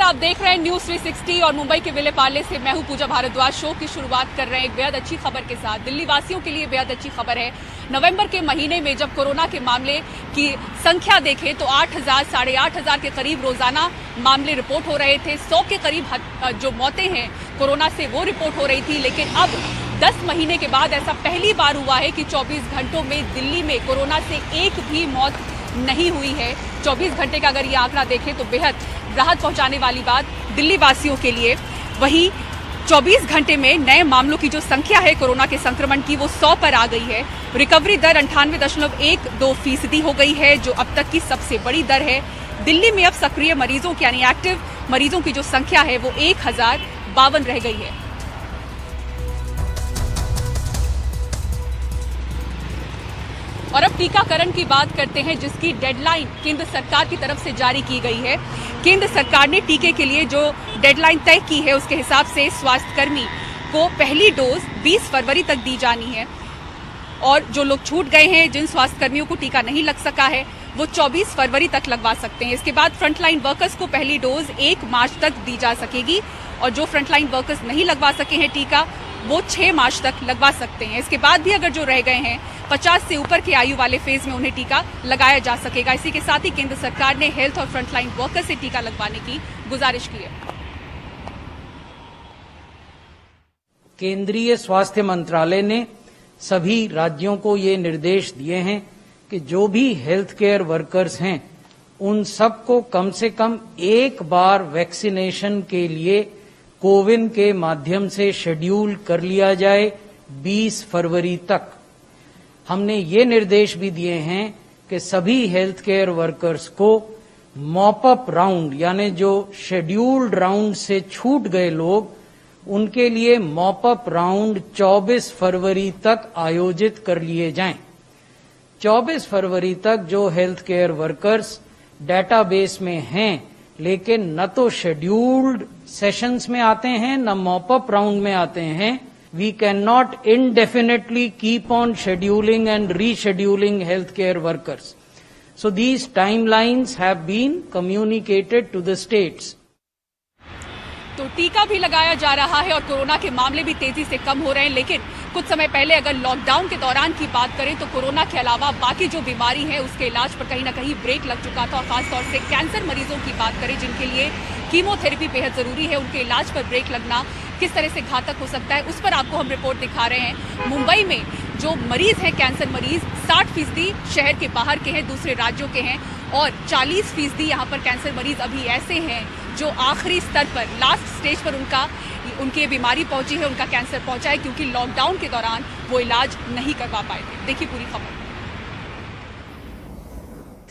आप देख रहे हैं न्यूज 360 और मुंबई के विले पार्ले से मैं हूं पूजा भारद्वाज। शो की शुरुआत कर रहे हैं एक बेहद अच्छी खबर के साथ। दिल्ली वासियों के लिए बेहद अच्छी खबर है। नवंबर के महीने में जब कोरोना के मामले की संख्या देखें तो 8,000 साढ़े 8,000 के करीब रोजाना मामले रिपोर्ट हो रहे थे। 100 के करीब जो मौतें हैं कोरोना से वो रिपोर्ट हो रही थी, लेकिन अब 10 महीने के बाद ऐसा पहली बार हुआ है कि 24 घंटों में दिल्ली में कोरोना से एक भी मौत नहीं हुई है। 24 घंटे का अगर ये आंकड़ा देखें तो बेहद राहत पहुंचाने वाली बात दिल्ली वासियों के लिए। वहीं 24 घंटे में नए मामलों की जो संख्या है कोरोना के संक्रमण की वो 100 पर आ गई है। रिकवरी दर 98.12% हो गई है, जो अब तक की सबसे बड़ी दर है। दिल्ली में अब सक्रिय मरीजों की यानी एक्टिव मरीजों की जो संख्या है वो 1052 रह गई है। और अब टीकाकरण की बात करते हैं, जिसकी डेडलाइन केंद्र सरकार की तरफ से जारी की गई है। केंद्र सरकार ने टीके के लिए जो डेडलाइन तय की है उसके हिसाब से स्वास्थ्यकर्मी को पहली डोज 20 फरवरी तक दी जानी है और जो लोग छूट गए हैं, जिन स्वास्थ्यकर्मियों को टीका नहीं लग सका है, वो 24 फरवरी तक लगवा सकते हैं। इसके बाद फ्रंटलाइन वर्कर्स को पहली डोज 1 मार्च तक दी जा सकेगी और जो फ्रंटलाइन वर्कर्स नहीं लगवा सके हैं टीका वो 6 मार्च तक लगवा सकते हैं। इसके बाद भी अगर जो रह गए हैं 50 से ऊपर के आयु वाले फेज में उन्हें टीका लगाया जा सकेगा। इसी के साथ ही केंद्र सरकार ने हेल्थ और फ्रंटलाइन वर्कर्स से टीका लगवाने की गुजारिश की है। केंद्रीय स्वास्थ्य मंत्रालय ने सभी राज्यों को ये निर्देश दिए हैं कि जो भी हेल्थ केयर वर्कर्स हैं उन सबको कम से कम एक बार वैक्सीनेशन के लिए कोविन के माध्यम से शेड्यूल कर लिया जाए 20 फरवरी तक। हमने ये निर्देश भी दिए हैं कि सभी हेल्थ केयर वर्कर्स को मॉप अप राउंड यानी जो शेड्यूल्ड राउंड से छूट गए लोग उनके लिए मॉप अप राउंड 24 फरवरी तक आयोजित कर लिए जाएं। 24 फरवरी तक जो हेल्थ केयर वर्कर्स डेटाबेस में हैं लेकिन न तो शेड्यूल्ड सेशंस में आते हैं न मॉप अप राउंड में आते हैं, we cannot indefinitely keep on scheduling and rescheduling healthcare workers. So these timelines have been communicated to the states. तो टीका भी लगाया जा रहा है और कोरोना के मामले भी तेजी से कम हो रहे हैं, लेकिन कुछ समय पहले अगर लॉकडाउन के दौरान की बात करें तो कोरोना के अलावा बाकी जो बीमारी है उसके इलाज पर कहीं ना कहीं ब्रेक लग चुका था। और खासतौर से कैंसर मरीजों की बात करें जिनके लिए कीमोथेरेपी बेहद जरूरी है, उनके इलाज पर ब्रेक लगना किस तरह से घातक हो सकता है उस पर आपको हम रिपोर्ट दिखा रहे हैं। मुंबई में जो मरीज हैं कैंसर मरीज 60% शहर के बाहर के हैं, दूसरे राज्यों के हैं और 40% यहाँ पर कैंसर मरीज अभी ऐसे हैं जो आखिरी स्तर पर लास्ट स्टेज पर उनकी बीमारी पहुंची है, उनका कैंसर पहुंचा है क्योंकि लॉकडाउन के दौरान वो इलाज नहीं करवा पाए थे। देखिए पूरी खबर।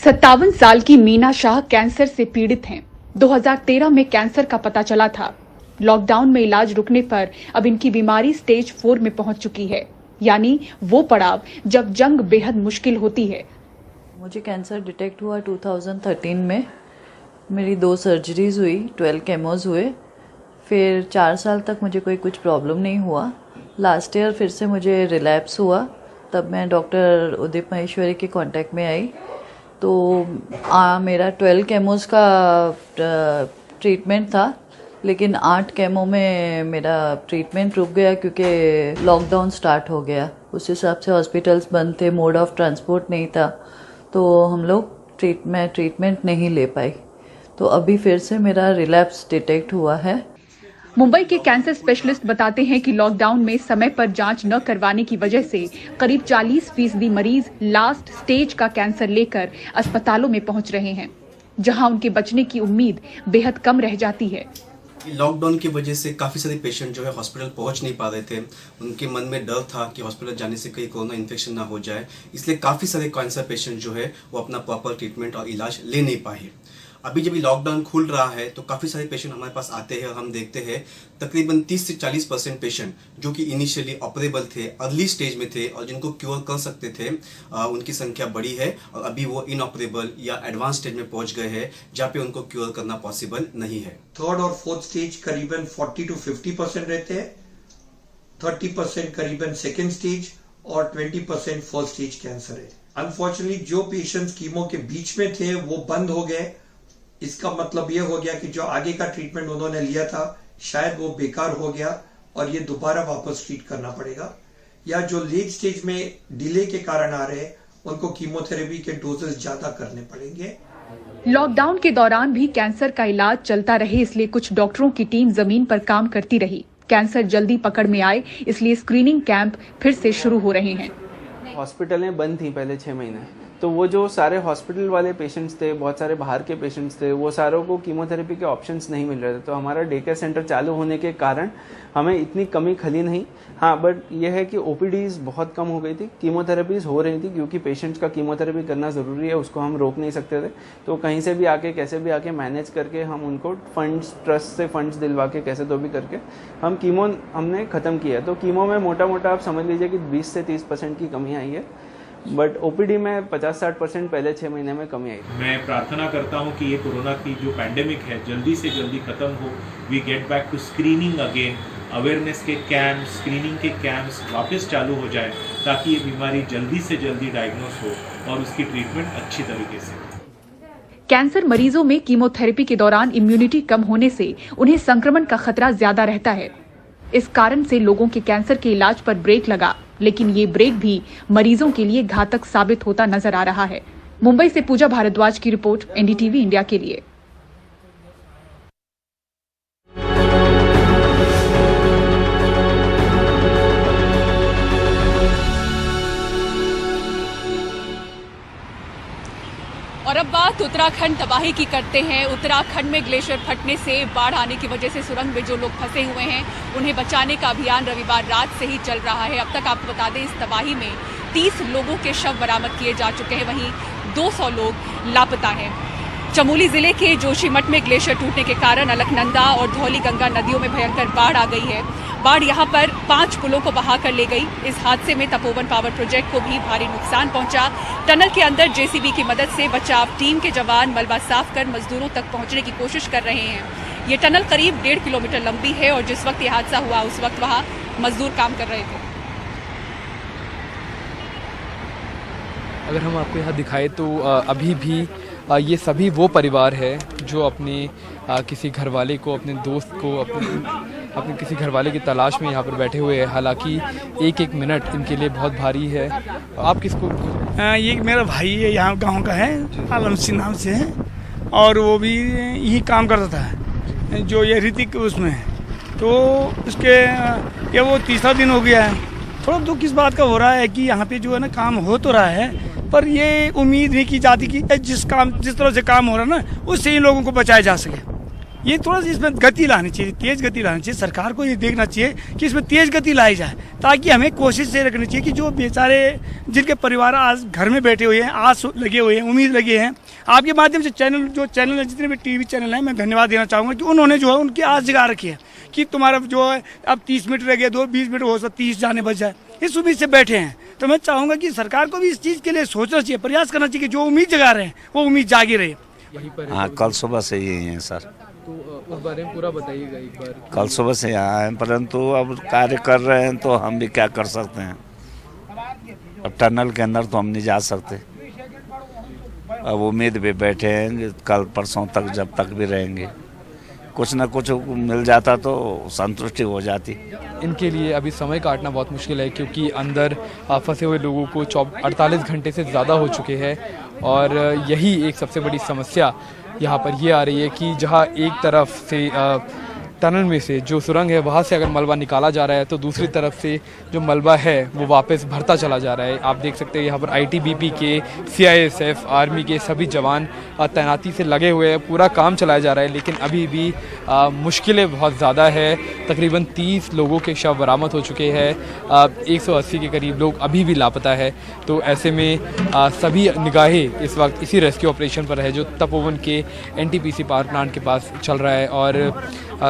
57 साल की मीना शाह कैंसर से पीड़ित हैं। 2013 में कैंसर का पता चला था। लॉकडाउन में इलाज रुकने पर अब इनकी बीमारी स्टेज 4 में पहुंच चुकी है, यानी वो पड़ाव जब जंग बेहद मुश्किल होती है। मुझे कैंसर डिटेक्ट हुआ 2013 में। मेरी 2 सर्जरीज हुई, 12 केमोज हुए, फिर 4 साल तक मुझे कुछ प्रॉब्लम नहीं हुआ। लास्ट ईयर फिर से मुझे रिलैप्स हुआ, तब मैं डॉक्टर उदित महेश्वरी के कांटेक्ट में आई। तो मेरा 12 केमोज का ट्रीटमेंट था, लेकिन 8 केमो में मेरा ट्रीटमेंट रुक गया क्योंकि लॉकडाउन स्टार्ट हो गया। उस हिसाब से हॉस्पिटल्स बंद थे, मोड ऑफ ट्रांसपोर्ट नहीं था, तो हम लोग ट्रीटमेंट नहीं ले पाई। तो अभी फिर से मेरा रिलैप्स डिटेक्ट हुआ है। मुंबई के कैंसर स्पेशलिस्ट बताते हैं कि लॉकडाउन में समय पर जांच न करवाने की वजह से करीब 40% मरीज लास्ट स्टेज का कैंसर लेकर अस्पतालों में पहुंच रहे हैं, जहां उनके बचने की उम्मीद बेहद कम रह जाती है। लॉकडाउन की वजह से काफ़ी सारे पेशेंट जो है हॉस्पिटल पहुंच नहीं पा रहे थे। उनके मन में डर था कि हॉस्पिटल जाने से कहीं कोरोना इन्फेक्शन ना हो जाए, इसलिए काफ़ी सारे कैंसर पेशेंट जो है वो अपना प्रॉपर ट्रीटमेंट और इलाज ले नहीं पाए। अभी जब ये लॉकडाउन खुल रहा है तो काफ़ी सारे पेशेंट हमारे पास आते हैं और हम देखते हैं तकरीबन 30 से 40% पेशेंट जो कि इनिशियली ऑपरेबल थे, अर्ली स्टेज में थे और जिनको क्योर कर सकते थे, उनकी संख्या बड़ी है और अभी वो इनऑपरेबल या एडवांस स्टेज में पहुंच गए हैं जहाँ पे उनको क्योर करना पॉसिबल नहीं है। 3rd और 4th स्टेज करीबन 40 to 50% रहते हैं, 30% करीबन 2nd स्टेज और 20% 1st स्टेज कैंसर है। अनफॉर्चुनेटली जो पेशेंट्स कीमो के बीच में थे वो बंद हो गए इसका मतलब ये हो गया कि जो आगे का ट्रीटमेंट उन्होंने लिया था शायद वो बेकार हो गया और ये दोबारा वापस ट्रीट करना पड़ेगा, या जो लेट स्टेज में डिले के कारण आ रहे हैं उनको कीमोथेरेपी के डोजेस ज्यादा करने पड़ेंगे। लॉकडाउन के दौरान भी कैंसर का इलाज चलता रहे, इसलिए कुछ डॉक्टरों की टीम जमीन पर काम करती रही। कैंसर जल्दी पकड़ में आए, इसलिए स्क्रीनिंग कैंप फिर से शुरू हो रहे हैं। हॉस्पिटलें बंद थी पहले 6 महीने, तो वो जो सारे हॉस्पिटल वाले पेशेंट्स थे, बहुत सारे बाहर के पेशेंट्स थे, वो सारों को कीमोथेरेपी के ऑप्शंस नहीं मिल रहे थे। तो हमारा डे केयर सेंटर चालू होने के कारण हमें इतनी कमी खली नहीं। हाँ, बट यह है कि ओपीडीज बहुत कम हो गई थी, कीमोथेरेपीज हो रही थी, क्योंकि पेशेंट्स का कीमोथेरेपी करना ज़रूरी है, उसको हम रोक नहीं सकते थे। तो कहीं से भी आके कैसे भी आके मैनेज करके हम उनको फंड्स, ट्रस्ट से फंड्स दिलवा के कैसे तो भी करके हम कीमो हमने ख़त्म किया। तो कीमो में मोटा मोटा आप समझ लीजिए कि 20 से 30% की कमी आई है, बट ओपीडी में 50-60% पहले 6 महीने में कमी आई। मैं प्रार्थना करता हूं कि ये कोरोना की जो पैंडेमिक है जल्दी से जल्दी ख़त्म हो। We get back to screening again, awareness के कैंप्स, स्क्रीनिंग के कैंप्स वापस चालू हो जाए, ताकि ये बीमारी जल्दी से जल्दी डायग्नोस हो और उसकी ट्रीटमेंट अच्छी तरीके से। कैंसर मरीजों में कीमोथेरेपी के दौरान इम्यूनिटी कम होने से उन्हें संक्रमण का खतरा ज्यादा रहता है। इस कारण से लोगों के कैंसर के इलाज पर ब्रेक लगा, लेकिन ये ब्रेक भी मरीजों के लिए घातक साबित होता नजर आ रहा है। मुंबई से पूजा भारद्वाज की रिपोर्ट, एनडीटीवी इंडिया के लिए। और अब बात उत्तराखंड तबाही की करते हैं। उत्तराखंड में ग्लेशियर फटने से बाढ़ आने की वजह से सुरंग में जो लोग फंसे हुए हैं उन्हें बचाने का अभियान रविवार रात से ही चल रहा है। अब तक आपको बता दें, इस तबाही में 30 लोगों के शव बरामद किए जा चुके हैं, वहीं 200 लोग लापता हैं। चमोली जिले के जोशीमठ में ग्लेशियर टूटने के कारण अलकनंदा और धौली गंगा नदियों में भयंकर बाढ़ आ गई है। बाढ़ यहां पर 5 पुलों को बहा कर ले गई। इस हादसे में तपोवन पावर प्रोजेक्ट को भी भारी नुकसान पहुंचा। टनल के अंदर जेसीबी की मदद से बचाव टीम के जवान मलबा साफ कर मजदूरों तक पहुंचने की कोशिश कर रहे हैं। ये टनल करीब 1.5 किलोमीटर लंबी है और जिस वक्त ये हादसा हुआ उस वक्त वहां मजदूर काम कर रहे थे। अगर हम आपको यहाँ दिखाए तो अभी भी ये सभी वो परिवार है जो अपने किसी घरवाले को, अपने दोस्त को, अपने किसी घरवाले की तलाश में यहाँ पर बैठे हुए हैं। हालांकि एक एक मिनट इनके लिए बहुत भारी है। आप किसको? ये मेरा भाई है, यहाँ गांव का है, आलम सिंह नाम से है, और वो भी यही काम करता था जो ये ऋतिक उसमें है। तो उसके ये वो 3रा दिन हो गया है। थोड़ा दुख इस बात का हो रहा है कि यहाँ पे जो है ना काम हो तो रहा है, पर ये उम्मीद नहीं की जाती कि जिस तरह से काम हो रहा है ना उससे इन लोगों को बचाया जा सके। ये थोड़ा सा इसमें गति लानी चाहिए, तेज गति लानी चाहिए। सरकार को ये देखना चाहिए कि इसमें तेज गति लाई जाए, ताकि हमें कोशिश से रखनी चाहिए कि जो बेचारे जिनके परिवार आज घर में बैठे हुए हैं, आस लगे हुए हैं, उम्मीद लगे हैं, आपके माध्यम से चैनल है, जितने भी टीवी चैनल हैं, मैं धन्यवाद देना चाहूँगा कि उन्होंने जो है उनकी आस जगा रखी है कि तुम्हारा जो है अब 30 मिनट रह गए, 20 मिनट हो सकता 30 जाने बच जाए, इस उम्मीद से बैठे हैं। तो मैं चाहूँगा कि सरकार को भी इस चीज़ के लिए सोचना चाहिए, प्रयास करना चाहिए कि जो उम्मीद जगा रहे हैं वो उम्मीद जागी रहे। हाँ, कल सुबह से यही हैं सर। तो उस बारे में पूरा बताइएगा एक बार। कल सुबह से यहाँ हैं, परंतु अब कार्य कर रहे हैं तो हम भी क्या कर सकते हैं। अब टनल के अंदर तो हम नहीं जा सकते। अब उम्मीद पे बैठे हैं, कल परसों तक जब तक भी रहेंगे, कुछ ना कुछ मिल जाता तो संतुष्टि हो जाती। इनके लिए अभी समय काटना बहुत मुश्किल है, क्योंकि अंदर फंसे हुए लोगों को 48 घंटे से ज़्यादा हो चुके हैं। और यही एक सबसे बड़ी समस्या यहाँ पर ये आ रही है कि जहाँ एक तरफ से टनल में से जो सुरंग है वहाँ से अगर मलबा निकाला जा रहा है, तो दूसरी तरफ से जो मलबा है वो वापस भरता चला जा रहा है। आप देख सकते हैं यहाँ पर ITBP के, CISF, आर्मी के सभी जवान तैनाती से लगे हुए हैं, पूरा काम चलाया जा रहा है। लेकिन अभी भी मुश्किलें बहुत ज़्यादा है। तकरीबन 30 लोगों के शव बरामद हो चुके हैं, 180 के करीब लोग अभी भी लापता है। तो ऐसे में सभी निगाहें इस वक्त इसी रेस्क्यू ऑपरेशन पर है जो तपोवन के NTPC पावर प्लांट के पास चल रहा है। और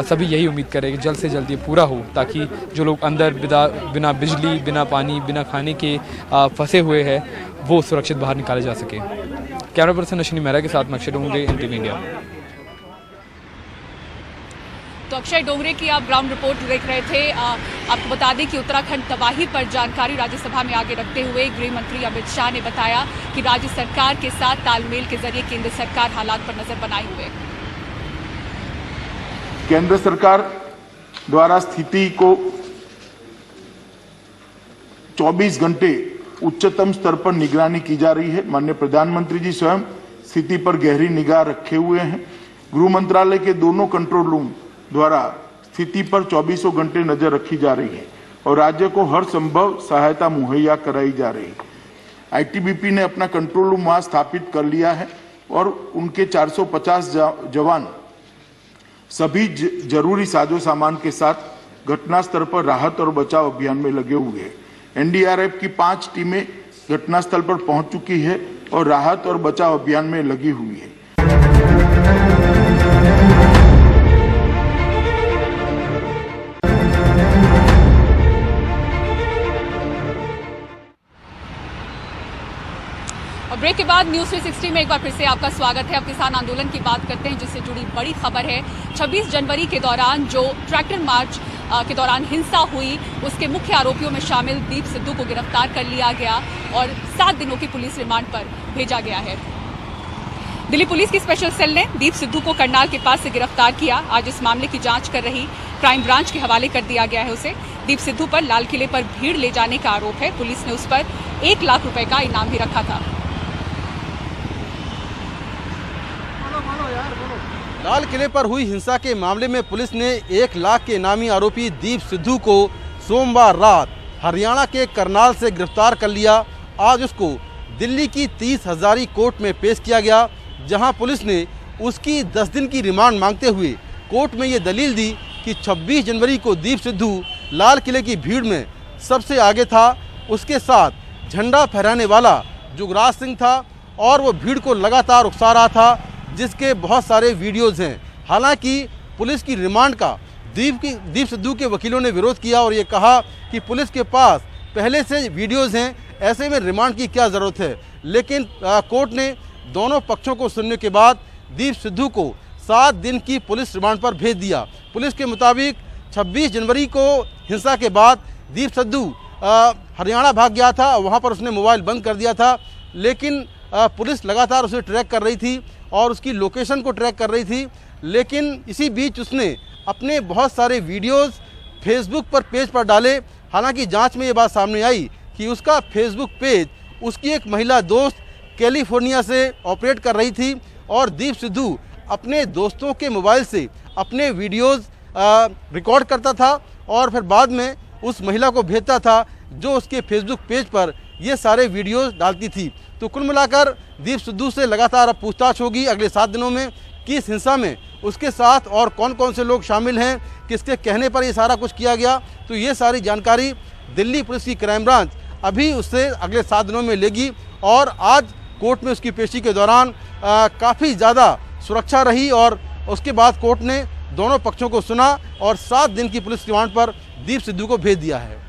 सभी यही उम्मीद करें कि जल्द से जल्द ये पूरा हो, ताकि जो लोग अंदर बिना बिजली, बिना पानी, बिना खाने के फंसे हुए हैं वो सुरक्षित बाहर निकाले जा सके। कैमरा पर्सन अश्विनी मेहरा के साथ अक्षय डोंगरे, NTV इंडिया। तो अक्षय डोंगरे की आप ग्राउंड रिपोर्ट देख रहे थे। आपको बता दें कि उत्तराखंड तबाही पर जानकारी राज्यसभा में आगे रखते हुए गृह मंत्री अमित शाह ने बताया कि राज्य सरकार के साथ तालमेल के जरिए केंद्र सरकार हालात पर नजर बनाए हुए है। केंद्र सरकार द्वारा स्थिति को 24 घंटे उच्चतम स्तर पर निगरानी की जा रही है। माननीय प्रधानमंत्री जी स्वयं स्थिति पर गहरी निगाह रखे हुए हैं। गृह मंत्रालय के दोनों कंट्रोल रूम द्वारा स्थिति पर 24 घंटे नजर रखी जा रही है और राज्य को हर संभव सहायता मुहैया कराई जा रही है। आईटीबीपी ने अपना कंट्रोल रूम वहां स्थापित कर लिया है और उनके 450 जवान सभी जरूरी साजो सामान के साथ घटनास्थल पर राहत और बचाव अभियान में लगे हुए हैं। एनडीआरएफ की 5 टीमें घटनास्थल पर पहुंच चुकी है और राहत और बचाव अभियान में लगी हुई है। और ब्रेक के बाद न्यूज 360 में एक बार फिर से आपका स्वागत है। अब किसान आंदोलन की बात करते हैं, जिससे जुड़ी बड़ी खबर है। 26 जनवरी के दौरान जो ट्रैक्टर मार्च के दौरान हिंसा हुई, उसके मुख्य आरोपियों में शामिल दीप सिद्धू को गिरफ्तार कर लिया गया और 7 दिनों की पुलिस रिमांड पर भेजा गया है। दिल्ली पुलिस की स्पेशल सेल ने दीप सिद्धू को करनाल के पास से गिरफ्तार किया। आज इस मामले की जांच कर रही क्राइम ब्रांच के हवाले कर दिया गया है उसे। दीप सिद्धू पर लाल किले पर भीड़ ले जाने का आरोप है। पुलिस ने उस पर 1 लाख रुपए का इनाम भी रखा था। लाल किले पर हुई हिंसा के मामले में पुलिस ने 1 लाख के इनामी आरोपी दीप सिद्धू को सोमवार रात हरियाणा के करनाल से गिरफ्तार कर लिया। आज उसको दिल्ली की 30 हजारी कोर्ट में पेश किया गया, जहां पुलिस ने उसकी 10 दिन की रिमांड मांगते हुए कोर्ट में ये दलील दी कि 26 जनवरी को दीप सिद्धू लाल किले की भीड़ में सबसे आगे था। उसके साथ झंडा फहराने वाला जुगराज सिंह था और वो भीड़ को लगातार उकसा रहा था, जिसके बहुत सारे वीडियोस हैं। हालांकि पुलिस की रिमांड का दीप सिद्धू के वकीलों ने विरोध किया और ये कहा कि पुलिस के पास पहले से वीडियोस हैं, ऐसे में रिमांड की क्या ज़रूरत है। लेकिन कोर्ट ने दोनों पक्षों को सुनने के बाद दीप सिद्धू को 7 दिन की पुलिस रिमांड पर भेज दिया। पुलिस के मुताबिक 26 जनवरी को हिंसा के बाद दीप सिद्धू हरियाणा भाग गया था। वहाँ पर उसने मोबाइल बंद कर दिया था, लेकिन पुलिस लगातार उसे ट्रैक कर रही थी और उसकी लोकेशन को ट्रैक कर रही थी। लेकिन इसी बीच उसने अपने बहुत सारे वीडियोस फेसबुक पर पेज पर डाले। हालांकि जांच में ये बात सामने आई कि उसका फेसबुक पेज उसकी एक महिला दोस्त कैलिफोर्निया से ऑपरेट कर रही थी और दीप सिद्धू अपने दोस्तों के मोबाइल से अपने वीडियोस रिकॉर्ड करता था और फिर बाद में उस महिला को भेजता था, जो उसके फेसबुक पेज पर ये सारे वीडियोस डालती थी। तो कुल मिलाकर दीप सिद्धू से लगातार अब पूछताछ होगी अगले 7 दिनों में कि इस हिंसा में उसके साथ और कौन कौन से लोग शामिल हैं, किसके कहने पर ये सारा कुछ किया गया। तो ये सारी जानकारी दिल्ली पुलिस की क्राइम ब्रांच अभी उससे अगले 7 दिनों में लेगी। और आज कोर्ट में उसकी पेशी के दौरान काफ़ी ज़्यादा सुरक्षा रही और उसके बाद कोर्ट ने दोनों पक्षों को सुना और 7 दिन की पुलिस रिमांड पर दीप सिद्धू को भेज दिया है।